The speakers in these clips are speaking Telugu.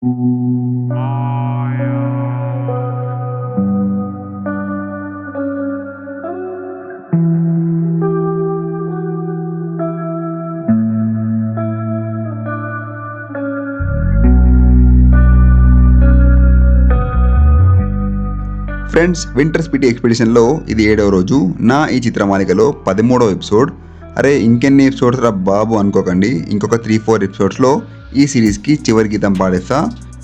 ఫ్రెండ్స్, వింటర్ స్పిటి ఎక్స్పెడిషన్లో ఇది 7వ రోజు. నా ఈ చిత్రమాలికలో 13వ ఎపిసోడ్. అరే ఇంకెన్ని ఎపిసోడ్స్ రా బాబు అనుకోకండి, ఇంకొక 3-4 ఎపిసోడ్స్లో ఈ సిరీస్కి చివరి గీతం పాడేస్తా.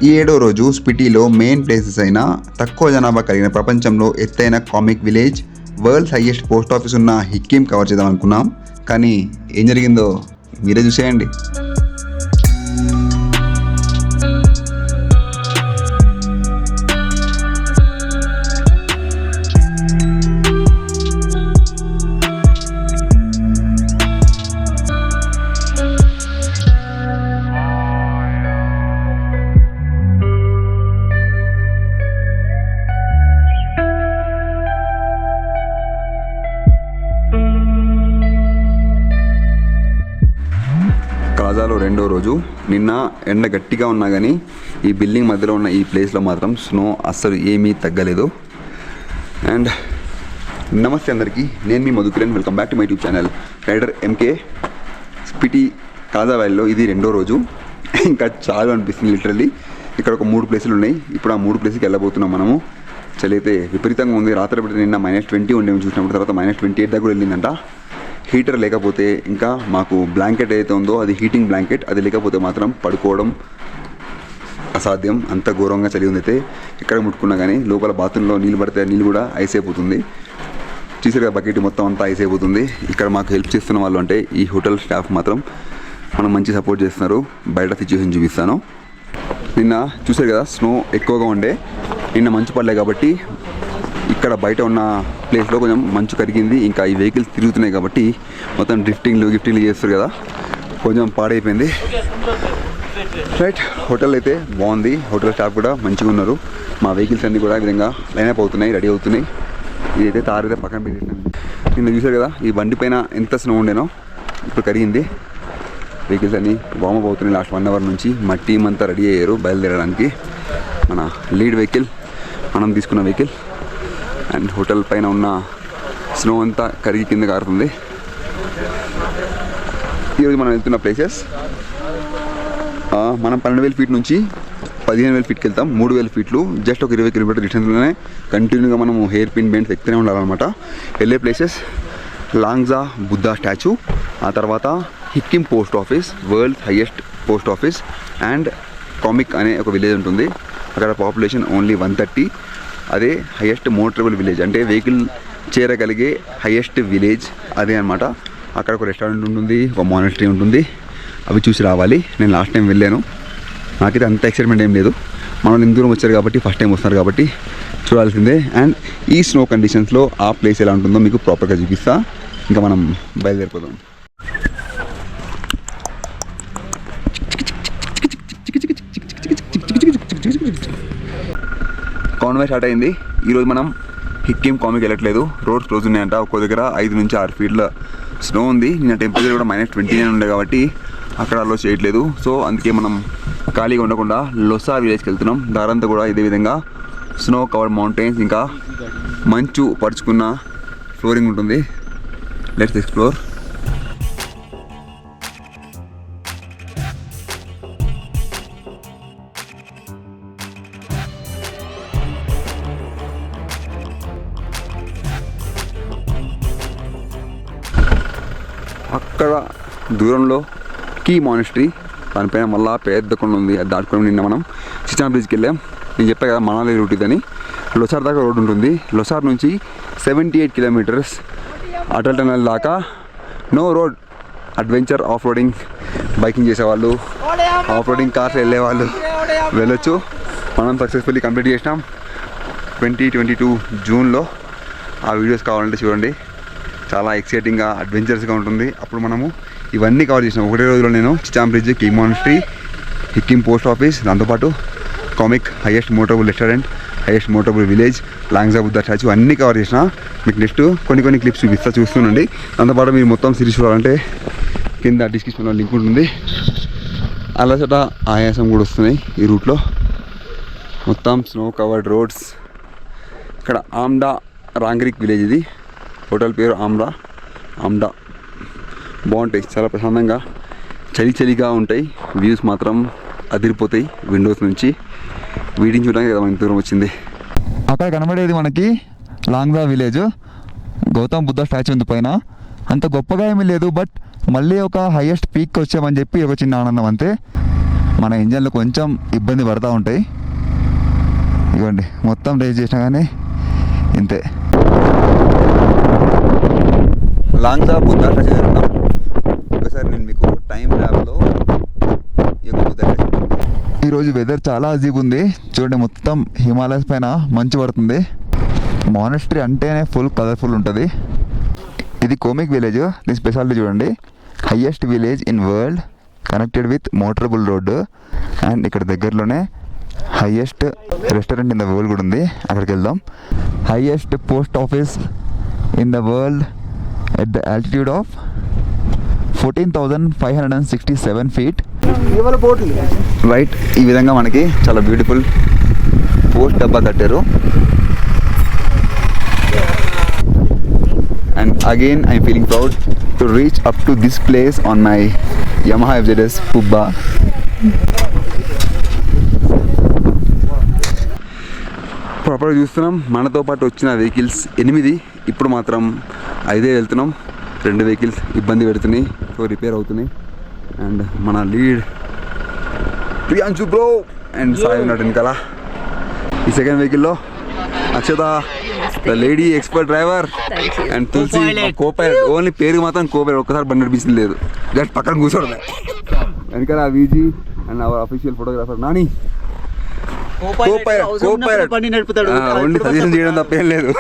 ఈ 7వ రోజు స్పిటిలో మెయిన్ ప్లేసెస్ అయిన తక్కువ జనాభా కలిగిన ప్రపంచంలో ఎత్తైన comic village, world's highest post office ఉన్న హిక్కీమ్ కవర్ చేద్దాం అనుకున్నాం. కానీ ఏం జరిగిందో మీరే చూసేయండి. కాజాలో 2వ రోజు. నిన్న ఎండ గట్టిగా ఉన్నా కానీ ఈ బిల్డింగ్ మధ్యలో ఉన్న ఈ ప్లేస్లో మాత్రం స్నో అస్సలు ఏమీ తగ్గలేదు. అండ్ నమస్తే అందరికీ, నేను మీ Madhukiran. Welcome back to my YouTube channel rider MK. Spiti Kaza వ్యాలీలో ఇది 2వ రోజు. ఇంకా చాలా అనిపిస్తుంది లిటరల్లీ. ఇక్కడ ఒక 3 ప్లేసులు ఉన్నాయి. ఇప్పుడు ఆ 3 ప్లేస్కి వెళ్ళబోతున్నాం మనము. చలి అయితే విపరీతంగా ఉంది. రాత్రి పెడితే నిన్న -20 ఉండేవి చూసినప్పుడు, తర్వాత -28 దాకా కూడా వెళ్ళిందంట. హీటర్ లేకపోతే, ఇంకా మాకు బ్లాంకెట్ ఏదైతే ఉందో అది హీటింగ్ బ్లాంకెట్, అది లేకపోతే మాత్రం పడుకోవడం అసాధ్యం. అంత ఘోరంగా చలి ఉంది. అయితే ఎక్కడ ముట్టుకున్నా కానీ లోపల బాత్రూంలో నీళ్ళు పడితే నీళ్ళు కూడా ఐస్ అయిపోతుంది. చూసారు కదా, బకెట్ మొత్తం అంతా ఐస్ అయిపోతుంది. ఇక్కడ మాకు హెల్ప్ చేస్తున్న వాళ్ళు అంటే ఈ హోటల్ స్టాఫ్ మాత్రం మనం మంచి సపోర్ట్ చేస్తున్నారు. బయట సిచ్యువేషన్ చూపిస్తాను. నిన్న చూసారు కదా, స్నో ఎక్కువగా ఉండే. నిన్న మంచు పడలే కాబట్టి ఇక్కడ బయట ఉన్న ప్లేస్లో కొంచెం మంచు కరిగింది. ఇంకా ఈ వెహికల్స్ తిరుగుతున్నాయి కాబట్టి మొత్తం గిఫ్టింగ్లు చేస్తారు కదా, కొంచెం పాడైపోయింది. రైట్, హోటల్ అయితే బాగుంది. హోటల్ స్టాఫ్ కూడా మంచిగా ఉన్నారు. మా వెహికల్స్ అన్నీ కూడా ఈ విధంగా లైనప్ అవుతున్నాయి, రెడీ అవుతున్నాయి. ఇదైతే తారు అయితే పక్కన పెట్టేసాను. నిన్న చూసారు కదా, ఈ బండి పైన ఎంత స్నో ఉండేనో ఇప్పుడు కరిగింది. వెహికల్స్ అన్నీ వార్మప్ అవుతున్నాయి. లాస్ట్ 1 అవర్ నుంచి మా టీం అంతా రెడీ అయ్యారు బయలుదేరడానికి. మన లీడ్ వెహికల్, మనం తీసుకున్న వెహికల్. అండ్ హోటల్ పైన ఉన్న స్నో అంతా కరిగి కింద కారుతుంది. ఈరోజు మనం వెళ్తున్న ప్లేసెస్, మనం 12,000 ఫీట్ నుంచి 15,000 ఫీట్కి వెళ్తాం. 3,000 ఫీట్లు జస్ట్ ఒక 20 కిలోమీటర్ డిస్టెన్స్లోనే కంటిన్యూగా మనము హెయిర్ పిన్ బెండ్స్ ఎక్కుతూనే ఉండాలన్నమాట. వెళ్ళే ప్లేసెస్ లాంగ్జా బుద్ధా స్టాచ్యూ, ఆ తర్వాత Hikkim post office, world highest post office, and Komic అనే ఒక విలేజ్ ఉంటుంది. అక్కడ పాపులేషన్ ఓన్లీ 130. అదే హైయెస్ట్ మోటరబుల్ విలేజ్, అంటే వెహికల్ చేరగలిగే హైయెస్ట్ విలేజ్ అదే అనమాట. అక్కడ ఒక రెస్టారెంట్ ఉంటుంది, ఒక మానిటరీ ఉంటుంది. అవి చూసి రావాలి. నేను లాస్ట్ టైం వెళ్ళాను, నాకైతే అంత ఎక్సైట్మెంట్ ఏం లేదు. మనం ఇంత దూరం వచ్చారు కాబట్టి, ఫస్ట్ టైం వస్తున్నారు కాబట్టి చూడాల్సిందే. అండ్ ఈ స్నో కండిషన్స్లో ఆ ప్లేస్ ఎలా ఉంటుందో మీకు ప్రాపర్గా చూపిస్తా. ఇంకా మనం బయలుదేరిపోదాం. కాన్వే స్టార్ట్ అయింది. ఈరోజు మనం హిక్కీమ్ కామిక్ వెళ్ళట్లేదు. రోడ్స్ క్లోజ్ ఉన్నాయంట. ఒక్కో దగ్గర 5 నుంచి 6 ఫీట్ల స్నో ఉంది. నిన్న టెంపరేచర్ కూడా -29 ఉండే కాబట్టి అక్కడ అలో చేయట్లేదు. సో అందుకే మనం ఖాళీగా ఉండకుండా లొసార్ విలేజ్కి వెళ్తున్నాం. దారంతా కూడా ఇదే విధంగా స్నో కవర్డ్ మౌంటైన్స్, ఇంకా మంచు పరుచుకున్న ఫ్లోరింగ్ ఉంటుంది. Let's explore. అక్కడ దూరంలో కీ మానిస్ట్రీ, దానిపైన మళ్ళీ పెద్ద కొండ ఉంది. అది దాటుకొని నిన్న మనం చిచాన్ బ్రిడ్జ్కి వెళ్ళాం. నేను చెప్పా కదా, మనాలి రూట్ ఇదని. లొసార్ దాకా రోడ్ ఉంటుంది. లొసార్ నుంచి 78 కిలోమీటర్స్ అటల్ టనల్ దాకా no road. Adventure, off roading, biking చేసేవాళ్ళు, ఆఫ్ రోడింగ్ కార్స్ వెళ్ళేవాళ్ళు వెళ్ళొచ్చు. మనం సక్సెస్ఫుల్లీ కంప్లీట్ చేసినాం 2022 జూన్లో. ఆ వీడియోస్ కావాలంటే చూడండి, చాలా ఎక్సైటింగ్గా అడ్వెంచరస్గా ఉంటుంది. అప్పుడు మనము ఇవన్నీ కవర్ చేసినాం ఒకటే రోజులో. నేను Chicham bridge, Key monastery, Hikkim post office, దాంతోపాటు Komic, highest motorable restaurant, highest motorable village, Langza Buddha statue అన్నీ కవర్ చేసిన. మీకు నెక్స్ట్ కొన్ని క్లిప్స్ చూపిస్తా, చూస్తుండండి. దాంతోపాటు మీరు మొత్తం సిరీస్ చూడాలంటే కింద డిస్క్రిప్షన్లో లింక్ ఉంటుంది. అలసట ఆయాసం కూడా వస్తున్నాయి ఈ రూట్లో. మొత్తం స్నో కవర్డ్ రోడ్స్. ఇక్కడ ఆమ్డా రాంగ్రిక్ విలేజ్, ఇది హోటల్ పేరు ఆమ్డా. బాగుంటాయి, చాలా ప్రశాంతంగా చలిగా ఉంటాయి. వ్యూస్ మాత్రం అదిరిపోతాయి విండోస్ నుంచి. వీడిని చూడడానికి కదా మనకి దూరం వచ్చింది. అక్కడ కనబడేది మనకి లాంగ్దా విలేజ్. గౌతమ్ బుద్ధ స్టాచ్యూ ఉంది పైన. అంత గొప్పగా ఏమీ లేదు, బట్ మళ్ళీ ఒక హైయెస్ట్ పీక్ వచ్చామని చెప్పి ఒక చిన్న ఆనందం అంతే. మన ఇంజన్లు కొంచెం ఇబ్బంది పడుతూ ఉంటాయి. ఇవ్వండి మొత్తం రేస్ చేసినా కానీ ఇంతే. లాంగ్దా బుద్ధ స్టాచ్యూ దగ్గర ఒకసారి నేను మీకు టైం ల్యాబ్లో ఈ యొక్క బుద్ధ స్టాచ్యూ. ఈరోజు వెదర్ చాలా అజీబ్ ఉంది చూడండి. మొత్తం హిమాలయస్ పైన మంచు పడుతుంది. మానెస్ట్రీ అంటేనే ఫుల్ కలర్ఫుల్ ఉంటుంది. ఇది కోమిక్ విలేజ్. దీని స్పెషాలిటీ చూడండి, highest village in world connected with motorable road. And ఇక్కడ దగ్గరలోనే highest restaurant in the world కూడా ఉంది. అక్కడికి వెళ్దాం. Highest post office in the world at the altitude of 14,567 feet. Right, ఈ విధంగా మనకి చాలా బ్యూటిఫుల్ పోస్ట్ డబ్బా కట్టారు. And again I'm feeling proud to reach up to this place on my Yamaha FZS Pubba. ప్రాపర్గా చూస్తున్నాం. మనతో పాటు వచ్చిన వెహికల్స్ 8, ఇప్పుడు మాత్రం 5 వెళ్తున్నాం. 2 వెహికల్స్ ఇబ్బంది పెడుతున్నాయి, సో రిపేర్ అవుతున్నాయి. అండ్ మన lead Priyanshu bro and Sai ఉన్నాడు వెనకాల. ఈ సెకండ్ వెహికల్లో Akshata the lady expert driver and Tulasi copilot. Only పేరు మాత్రం కోపైలట్, ఒక్కసారి బండి నడిపించింది లేదు, జస్ట్ పక్కన కూర్చోడమే. వెనకాల VG and hour official photographer Nani. Only suggestion చేయడం తప్పేం లేదు.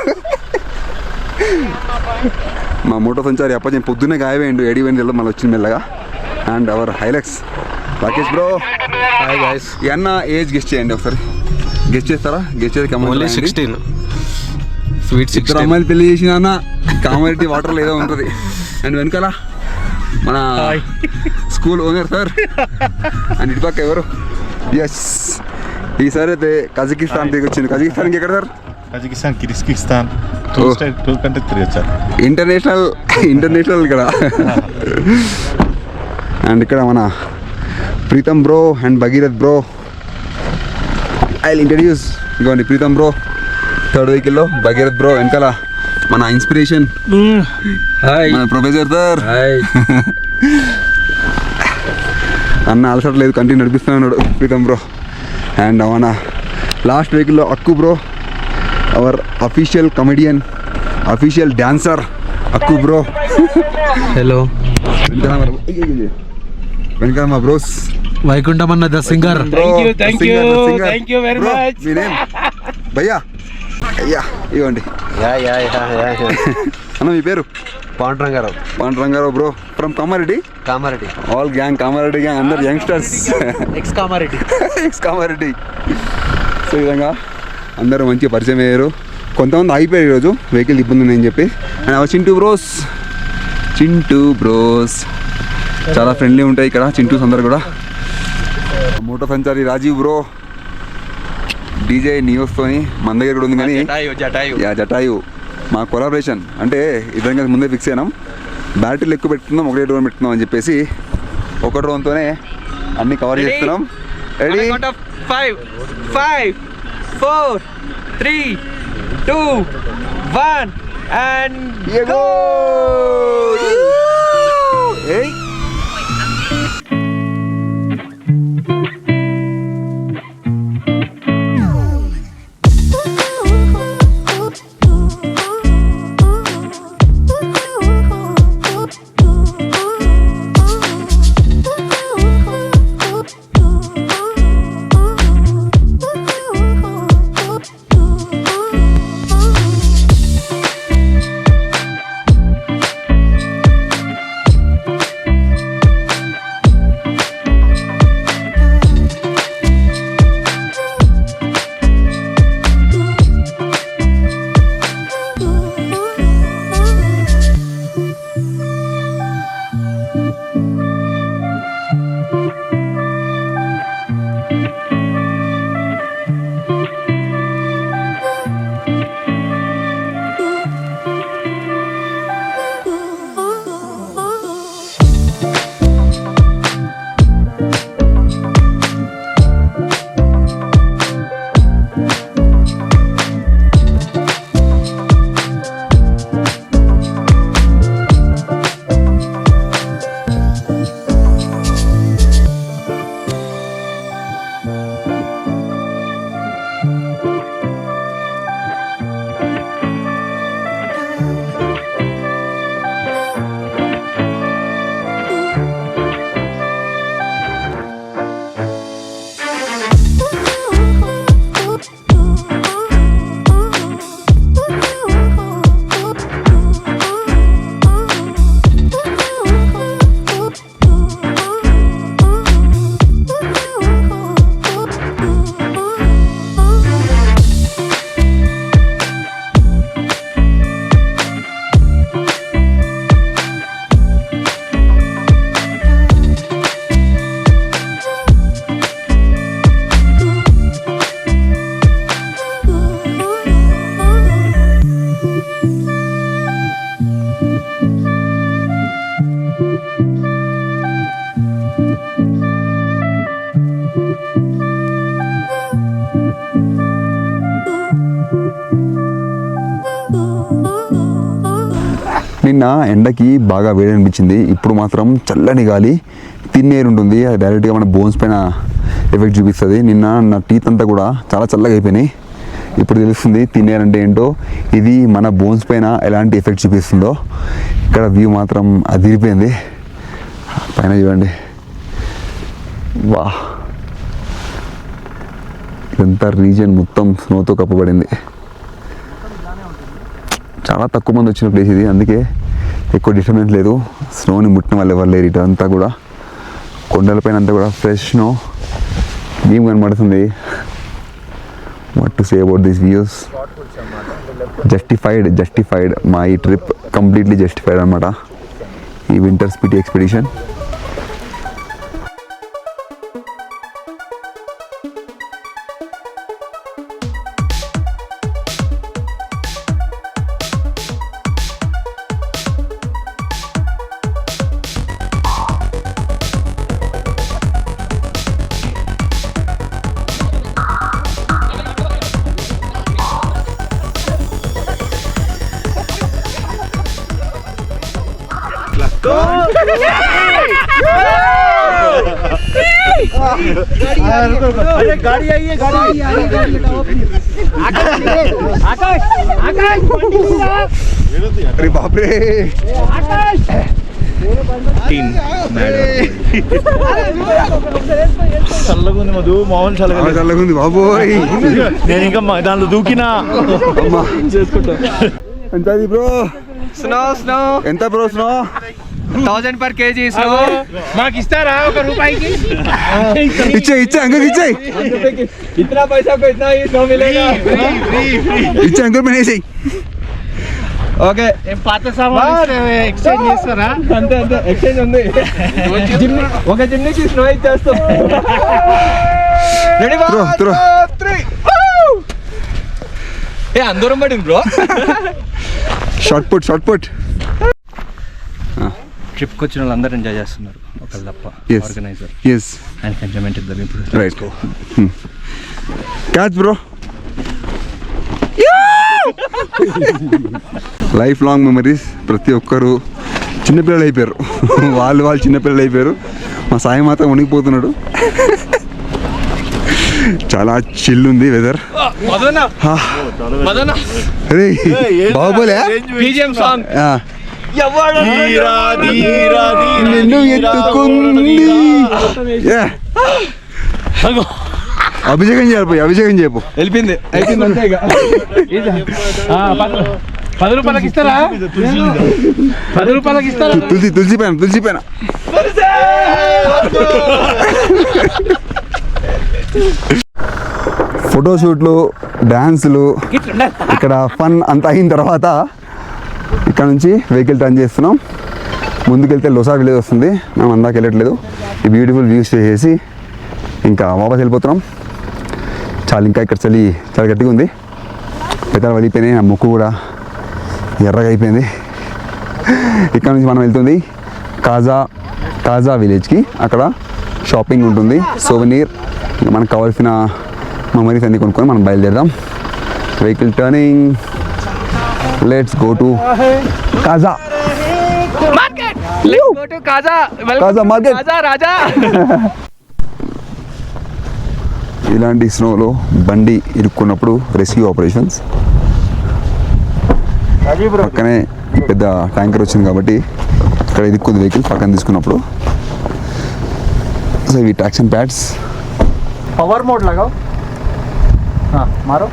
మా మోటో సంచారి అప్పటి పొద్దున్నే గాయవేయండు, ఎడివేండి మళ్ళీ వచ్చింది మెల్లగా. And our Hilux Rakesh bro. Hi guys. అన్న ఏజ్ గెస్ట్ చేయండి ఒకసారి. గెస్ట్ చేస్తారా? గెస్ట్ చేసి ఓన్లీ 16. స్వీట్ 16. అమ్మాయిలు పెళ్లి చేసిన అన్న కామారెడ్డి వాటర్లో ఏదో ఉంటుంది. అండ్ వెనకాల మన స్కూల్ ఓనర్ సార్. అండ్ ఇటు పక్క ఎవరు? ఎస్, ఈసారి అయితే కజకిస్తాన్ దిగి వచ్చింది. కజకిస్తాన్కి ఎక్కడ సార్? కజకిస్తాన్, కిర్గిస్తాన్ టూర్ కంటే తిరిగొచ్చారు. ఇంటర్నేషనల్ ఇక్కడ. అండ్ ఇక్కడ మన Pritam bro and Bhagirath bro. I will introduce. ఇదిగోండి ప్రీతం బ్రో థర్డ్ వెహికల్లో, భగీరథ్ బ్రో వెనకాల మన ఇన్స్పిరేషన్ మన ప్రొఫెసర్ సార్. అన్న అలసట్లేదు, కంటిన్యూ నడిపిస్తూనే ఉన్నాడు ప్రీతం బ్రో. అండ్ మన లాస్ట్ వెహికల్లో Akku bro, our official comedian, official dancer Akku bro. Hello. వెనకాల మా బ్రోస్ వైకుంఠం అన్న the singer. Thank you very much. మీ నేమ్ భయ్యా? అయ్యా ఇవ్వండి అన్న. మీ పేరు? Pandurangarao bro from Kamareddy. All gang Kamareddy gang, అందరు యంగ్స్టర్స్. Ex Kamaredi. సో ఈ విధంగా అందరూ మంచిగా పరిచయం అయ్యారు. కొంతమంది ఆగిపోయారు ఈరోజు, వెహికల్ ఇబ్బంది ఉందని చెప్పి. అండ్ అవర్ చింటూ బ్రోస్ చాలా ఫ్రెండ్లీ ఉంటాయి ఇక్కడ చింటూస్ అందరు కూడా. మోటో సంచారి రాజీవ్ బ్రో డీజే నియోస్తోని మన దగ్గర కూడా ఉంది. కానీ జటాయు మా కొలాబరేషన్ అంటే ఇద్దరం కలిసి ముందే ఫిక్స్ అయినాం. బ్యాటరీలు ఎక్కువ పెట్టుకుందాం, ఒకటే డ్రోన్ పెట్టుకుందాం అని చెప్పేసి ఒక డ్రోన్తోనే అన్ని కవర్ చేస్తున్నాం. రెడీ? 5, 4, 3, 2, 1 and go! Hey! నిన్న ఎండకి బాగా వేడి అనిపించింది, ఇప్పుడు మాత్రం చల్లని గాలి తిన్నేరు ఉంటుంది, అది డైరెక్ట్గా మన బోన్స్ పైన ఎఫెక్ట్ చూపిస్తుంది. నిన్న నా టీత్ అంతా కూడా చాలా చల్లగా అయిపోయినాయి, ఇప్పుడు తెలుస్తుంది తిన్నేరు అంటే ఏంటో, ఇది మన బోన్స్ పైన ఎలాంటి ఎఫెక్ట్ చూపిస్తుందో. ఇక్కడ వ్యూ మాత్రం అదిరిపోయింది, పైన చూడండి, వా, ఇదంతా రీజియన్ మొత్తం స్నోతో కప్పబడింది. చాలా తక్కువ మంది వచ్చిన ప్లేస్ ఇది, అందుకే ఎక్కువ డిస్టర్బెన్స్ లేదు. స్నోని ముట్టిన వాళ్ళు ఎవరు లేరు, ఇటు అంతా కూడా కొండలపైన అంతా కూడా ఫ్రెష్ స్నో భీమ్ కనబడుతుంది. What to say about these views, justified మా ఈ ట్రిప్ కంప్లీట్లీ జస్టిఫైడ్ అనమాట, ఈ వింటర్ స్పీటీ ఎక్స్పెడిషన్. गाड़ी आई है, गाड़ी आकाश अरे बाप रे, చల్లగా ఉంది మధు, మామూలు చల్లగా ఉంది బాబోయ్. నేను ఇంకా దాంట్లో దూకినా. అమ్మా ఎంత బ్రో స్నో ఎంత bro snow? 1000 per kg snow. మాకు ఇస్తారా ₹1 ఇచ్చే అంకుల్ ఇచ్చే, इतना पैसा को इतना ही स्नो मिलेगा. ఇచ్చే అంకుల్ పైన వేసేయి. ఓకే, పాత సామాన్ ఎక్స్చేంజ్ చేస్తారా? అంతే ఎక్స్చేంజ్ ఉంది. ఒక జిమ్నికి స్నో ఇచ్చేస్తాం. రెడీ త్రో 3 ఏ అందరం పడింది బ్రో. Shot put. ట్రిప్కి వచ్చిన వాళ్ళందరూ ఎంజాయ్ చేస్తున్నారు, ఒకళ్ళు తప్ప. Yes. Organiser Yes. ఆయనకి ఎంజాయ్మెంట్ ఇద్దాం ఇప్పుడు. Right. Catch bro. Life long memories, ప్రతి ఒక్కరు చిన్నపిల్లలు అయిపోయారు. వాళ్ళు చిన్నపిల్లలు అయిపోయారు. మా సాయి మాత్రం వణికిపోతున్నాడు. చాలా చిల్ ఉంది వెదర్. అరే బాహుబలి BGM సాంగ్ నిన్ను ఎత్తుకుంది. అభిషేకం చేయపు. వెళ్ళిపోయింది, అయిపోయింది అంతే. ఇక ₹10 ఇస్తారా? ₹10 ఇస్తారా? తులసి పైన ఫోటోషూట్లు, డ్యాన్సులు, ఇక్కడ ఫన్ అంతా అయిన తర్వాత ఇక్కడ నుంచి వెహికల్ టర్న్ చేస్తున్నాం. ముందుకెళ్తే లోసా విలేజ్ వస్తుంది, మేము అందాక వెళ్ళట్లేదు. ఈ బ్యూటిఫుల్ వ్యూస్ చేసి ఇంకా వాపస్ వెళ్ళిపోతున్నాం. ఇంకా ఇక్కడ చలి చాలా గట్టిగా ఉంది, పెద్దలు వలిపోయినాయి, నా ముక్కు కూడా ఎర్రగా అయిపోయింది. ఇక్కడ నుంచి మనం వెళ్తుంది కాజా విలేజ్కి. అక్కడ షాపింగ్ ఉంటుంది, సోవెనీర్, మనకు కావాల్సిన మెమరీస్ అన్నీ కొనుక్కొని మనం బయలుదేరదాం. Vehicle turning, let's go to Kaza market. Let's go to Kaza market. Kaza Raja. ఇలాంటి స్నోలో బండి ఇరుక్కున్నప్పుడు రెస్క్యూ ఆపరేషన్స్. పక్కనే పెద్ద ట్యాంకర్ వచ్చింది కాబట్టి ఇక్కడ ఇరుక్కుంది వెహికల్ పక్కన తీసుకున్నప్పుడు. సో ఇవి ట్రాక్షన్ ప్యాడ్స్. पॉवर मोड लगाओ. हाँ मारो.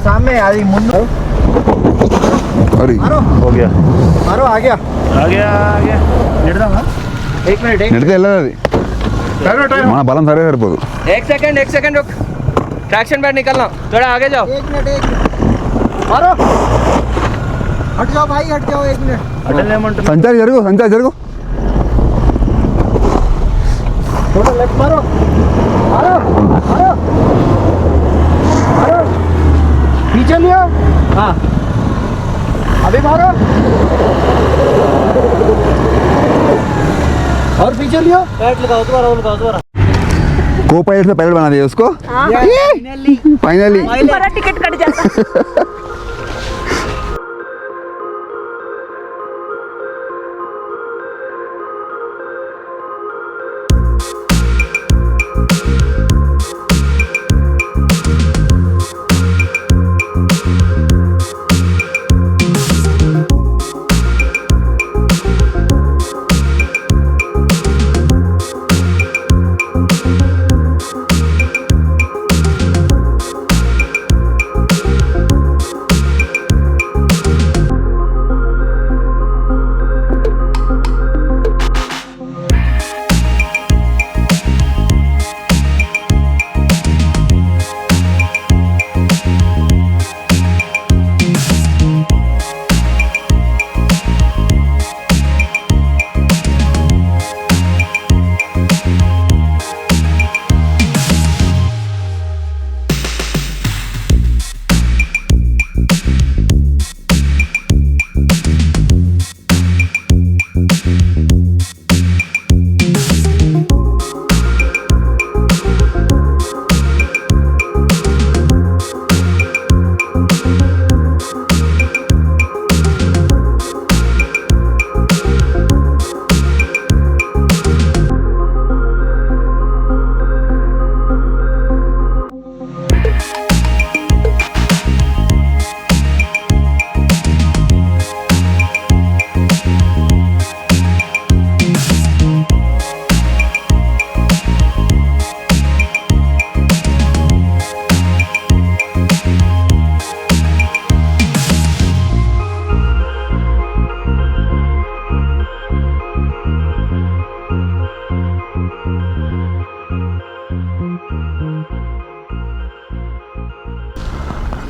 सामने आदि मुन्नू. अरे हो गया. मारो आ गया. एक मिनट నడితే వెళ్ళదు, అది మన బలం సరే సరిపోదు. एक सेकंड रुक. ट्रैक्शन पैड निकलना, थोड़ा आगे जाओ. एक मिनट मारो. हट जाओ भाई, हट जाओ 1 मिनट. సంచారి జరుగు. थोड़ा लेफ्ट मारो. पीछे लियो. हाँ अभी मारो. और पीछे लियो. बैट लगाओ दोबारा. को पायलट से पायलट बना दिया उसको फाइनली टिकट कट जाता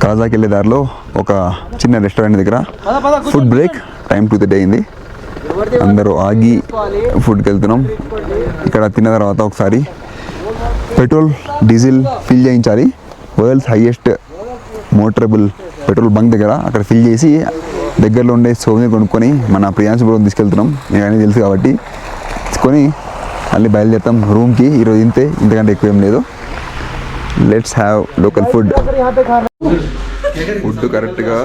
కాజాకి వెళ్ళే దారిలో ఒక చిన్న రెస్టారెంట్ దగ్గర food break time to the day అయింది. అందరూ ఆగి ఫుడ్కి వెళ్తున్నాం. ఇక్కడ తిన్న తర్వాత ఒకసారి పెట్రోల్ డీజిల్ ఫిల్ చేయించాలి. World's highest motorable petrol bunk దగ్గర అక్కడ ఫిల్ చేసి దగ్గరలో ఉండే సోవెనీర్ కొనుక్కొని మన ప్రియాంశపురం తీసుకెళ్తున్నాం. మీకు అన్నీ తెలుసు కాబట్టి తీసుకొని మళ్ళీ బయలుదేరుతాం రూమ్కి. ఈరోజు ఇంతకంటే ఎక్కువ ఏం లేదు. Let's have local food. Food కరెక్ట్గా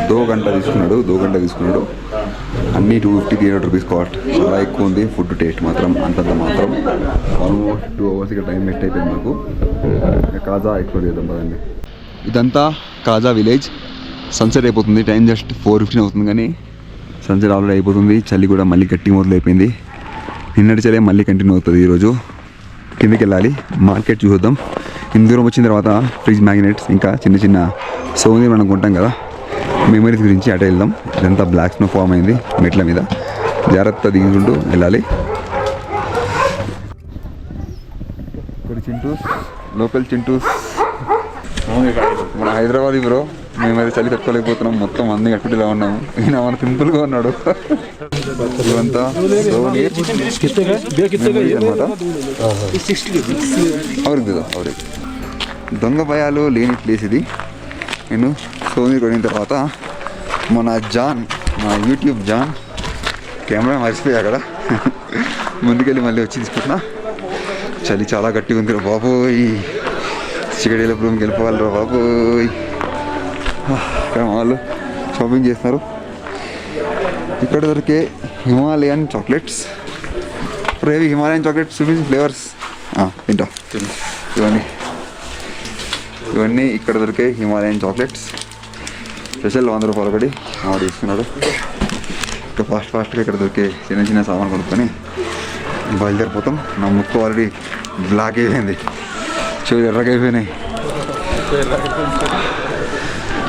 2 గంటలు తీసుకున్నాడు. అన్నీ 250-300 రూపీస్ కాస్ట్. చాలా ఎక్కువ ఉంది ఫుడ్ టేస్ట్ మాత్రం అంతంత మాత్రం. ఆల్మోస్ట్ 2 అవర్స్ ఇక్కడ టైం వేస్ట్ అయిపోయింది మాకు. కాజా ఎక్స్ప్లోర్ చేద్దాం పదండి. ఇదంతా కాజా విలేజ్. సన్సెట్ అయిపోతుంది. టైం జస్ట్ 4:15 అవుతుంది కానీ సన్సెట్ ఆల్రెడీ అయిపోతుంది. చలి కూడా మళ్ళీ గట్టి మొదలైపోయింది. నిన్నటి చలి మళ్ళీ కంటిన్యూ అవుతుంది. ఈరోజు కిందకి వెళ్ళాలి, మార్కెట్ చూద్దాం. ఇంత దూరం వచ్చిన తర్వాత ఫ్రిడ్జ్ మ్యాగ్నెట్స్ ఇంకా చిన్న చిన్న సోవెనీర్ మనం కొంటాం కదా, మెమరీస్ గురించి అటే వెళ్దాం. ఇదంతా బ్లాక్ స్నో ఫామ్ అయింది మెట్ల మీద. జాగ్రత్త దిగుకుంటూ వెళ్ళాలి. ఇక్కడ చింటూస్, లోకల్ చింటూస్. మన హైదరాబాద్ బ్రో, మేమైతే చలి తట్టుకోలేకపోతున్నాం. మొత్తం అన్ని కట్టుబడిలా ఉన్నాము. ఈయన మన సింపుల్గా ఉన్నాడు. ఇవంతా సోవెనీర్ అనమాట. అవురు దొంగ భయాలు లేని ప్లేస్ ఇది. నేను సోవెనీర్ కొనిన తర్వాత మన యూట్యూబ్ జాన్ కెమెరా మర్చిపోయా అక్కడ. ముందుకెళ్ళి మళ్ళీ వచ్చి తీసుకుంటున్నా. చలి చాలా గట్టిగా ఉంది రా బాబోయ్. చికెడీల రూమ్కి వెళ్ళిపోవాలి రా బాబోయ్. ఇక్కడ వాళ్ళు షాపింగ్ చేస్తున్నారు. ఇక్కడ దొరికే హిమాలయన్ చాక్లెట్స్. ఇప్పుడు హిమాలయన్ చాక్లెట్స్ చూపించి ఫ్లేవర్స్ తింటా. ఇవన్నీ ఇక్కడ దొరికే హిమాలయన్ చాక్లెట్స్. స్పెషల్ 100 రూపాయలు ఒకటి ఆర్డర్ తీసుకున్నాడు. ఇంకా ఫాస్ట్గా ఇక్కడ దొరికే చిన్న చిన్న సామాన్ కొనుక్కొని బయలుదేరిపోతాం. నా ముక్కు ఆల్రెడీ బ్లాక్ అయిపోయింది, చెవులు ఎర్రగా అయిపోయినాయి.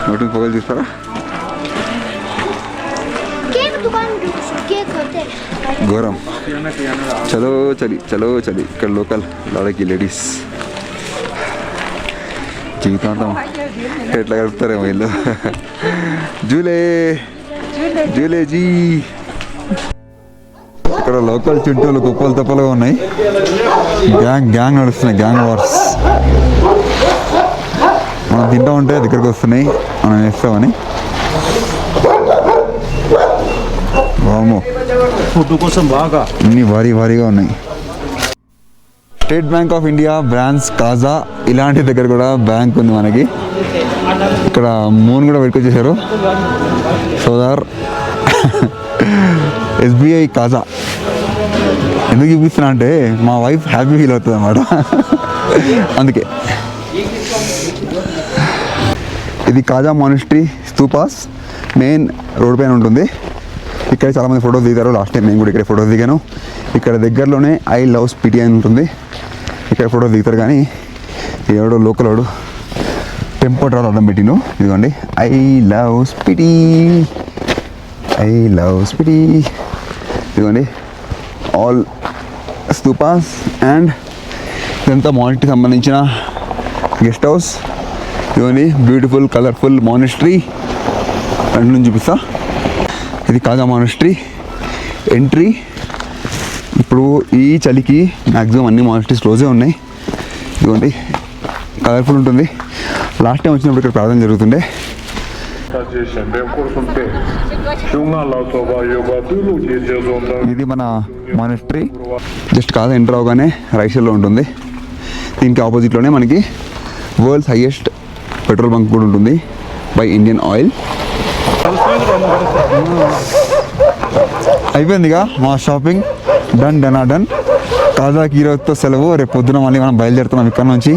నోటిని పొగలు చూస్తారా? ఘోరం. చలో చలి. ఇక్కడ లోకల్ లడకి లేడీస్ జీవితాంతం ఎట్లా గడుపుతారేమో వీళ్ళు. జూలే జీ. ఇక్కడ లోకల్ చుట్టూలు కుప్పలు తప్పలుగా ఉన్నాయి. గ్యాంగ్ నడుస్తున్నాయి, గ్యాంగ్ వార్స్. మనం తింటా ఉంటే దగ్గరకు వస్తున్నాయి, మనం వేస్తామని. వామ్మో, ఫుడ్ కోసం బాగా అన్ని భారీగా ఉన్నాయి. State Bank of India branch Kaza ఇలాంటి దగ్గర కూడా బ్యాంక్ ఉంది మనకి. ఇక్కడ మూన్ కూడా పెట్టుకొచ్చేసారు. సోదార్ ఎస్బీఐ కాజా ఎందుకు చూపిస్తున్నా అంటే మా వైఫ్ హ్యాపీ ఫీల్ అవుతుంది అన్నమాట. అందుకే ఇది కాజా మానిస్ట్రీ స్తూపాస్ మెయిన్ రోడ్ పైన ఉంటుంది. ఇక్కడ చాలామంది ఫొటోస్ దిగారు. లాస్ట్ టైం నేను కూడా ఇక్కడ ఫొటోస్ దిగాను. ఇక్కడ దగ్గరలోనే ఐ లవ్ స్పిటి అని ఉంటుంది. ఇక్కడ ఫొటోస్ దిగుతారు. కానీ ఎవడో లోకల్ వాడు టెంపో ట్రావెల్ అడ్డం పెట్టిను. ఇదిగోండి I love Spiti, I love Spiti. ఇదిగోండి ఆల్ స్తూపాస్. అండ్ ఇదంతా మానిస్ట్రీకి సంబంధించిన గెస్ట్ హౌస్. ఇదిగోండి బ్యూటిఫుల్ కలర్ఫుల్ మానిస్ట్రీ. రెండు నుంచి చూపిస్తా. ఇది కాజా మానిస్ట్రీ ఎంట్రీ. ఇప్పుడు ఈ చలికి మ్యాక్సిమం అన్ని మానిస్ట్రీస్ క్లోజే ఉన్నాయి. ఇదిగోండి కలర్ఫుల్ ఉంటుంది. లాస్ట్ టైం వచ్చినప్పుడు ఇక్కడ ప్రార్థన జరుగుతుండే. ఇది మన మానిస్ట్రీ. జస్ట్ కాజా ఎంటర్ అవగానే రైట్ సైడ్లో ఉంటుంది. దీనికి ఆపోజిట్లోనే మనకి వరల్డ్స్ హైయెస్ట్ పెట్రోల్ బంక్ కూడా ఉంటుంది బై ఇండియన్ ఆయిల్. అయిపోయిందిగా మా షాపింగ్. డన్. కాజాకి ఈరోజుతో సెలవు. రేపు పొద్దున మళ్ళీ మనం బయలుదేరుతున్నాం ఇక్కడ నుంచి.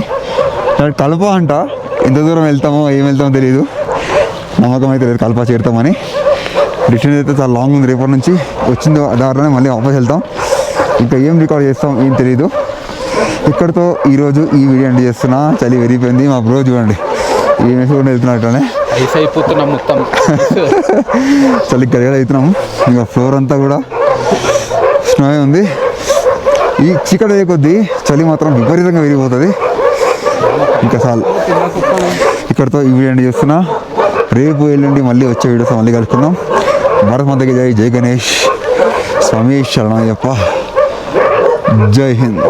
కల్ప అంట. ఎంత దూరం వెళ్తామో ఏం వెళ్తామో తెలియదు. నమ్మకం అయితే లేదు కల్ప చేరుతామని. డిస్టెన్స్ అయితే చాలా లాంగ్ ఉంది. రేపటి నుంచి వచ్చింది దారిలోనే మళ్ళీ వాపస్ వెళ్తాం. ఇంకా ఏం రికార్డ్ చేస్తాం ఏం తెలీదు. ఇక్కడితో ఈరోజు ఈ వీడియో ఎండ్ చేస్తున్నా. చలి వెరిగిపోయింది. మా బ్రో చూడండి ఏం వేసుకొని వెళ్తున్నట్టునే ఐస్ అయిపోతున్నాం మొత్తం. చలి గడిగడ అవుతున్నాము. ఇంకా ఫ్లోర్ అంతా కూడా స్నో ఉంది. ఈ చీకటి అయ్యే కొద్దీ చలి మాత్రం విపరీతంగా విరిగిపోతుంది. ఇంకా చాలు. ఇక్కడితో ఈ వీడియో ఎండ్ చేస్తున్నా. రేపు ఎల్లుండి మళ్ళీ వచ్చే వీడియోస్ మళ్ళీ కలుసుకుందాం. భారత్ మాతకి జై. జై గణేష్. స్వామి శరణయ్యప్ప. జై హింద్.